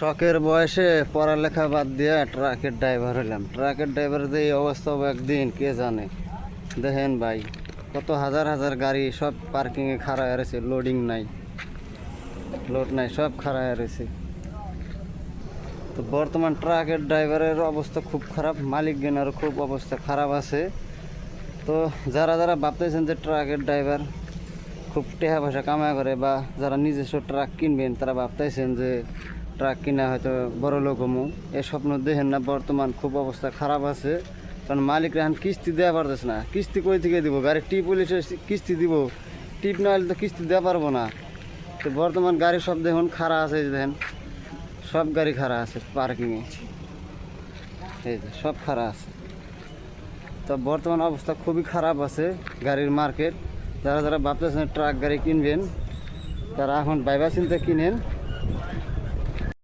শখের বয়সে পড়ালেখা বাদ দিয়ে ট্রাকের ড্রাইভার হলাম। ট্রাকের ড্রাইভার যে এই অবস্থা হবে একদিন কে জানে। দেখেন ভাই, কত হাজার হাজার গাড়ি সব পার্কিংয়ে খাড়া হয়ে রয়েছে, লোডিং নাই, লোড নাই, সব খাড়া হয়ে রয়েছে। তো বর্তমান ট্রাকের ড্রাইভারের অবস্থা খুব খারাপ, মালিক গেনারও খুব অবস্থা খারাপ আছে। তো যারা যারা ভাবতেছেন যে ট্রাকের ড্রাইভার খুব টাকা পয়সা কামাই করে, বা যারা নিজস্ব ট্রাক কিনবেন তারা ভাবতেছেন যে ট্রাক কিনা হয়তো বড় লোক হমু, এ স্বপ্ন দেখেন না। বর্তমান খুব অবস্থা খারাপ আছে, কারণ মালিকরা এখন কিস্তি দেওয়া পারতেছে না। কিস্তি কই থেকে দিব? গাড়ি টিপ পুলিশের কিস্তি দিব, টিপ না হলে তো কিস্তি দেওয়া পারবো না। তো বর্তমান গাড়ি সব দেখুন খাড়া আছে, দেখেন সব গাড়ি খাড়া আছে পার্কিংয়ে, এই যে সব খাড়া আছে। তো বর্তমান অবস্থা খুবই খারাপ আছে গাড়ির মার্কেট। যারা যারা ভাবতেছেন ট্রাক গাড়ি কিনবেন তারা এখন ভাইবা চিন্তা কিনেন।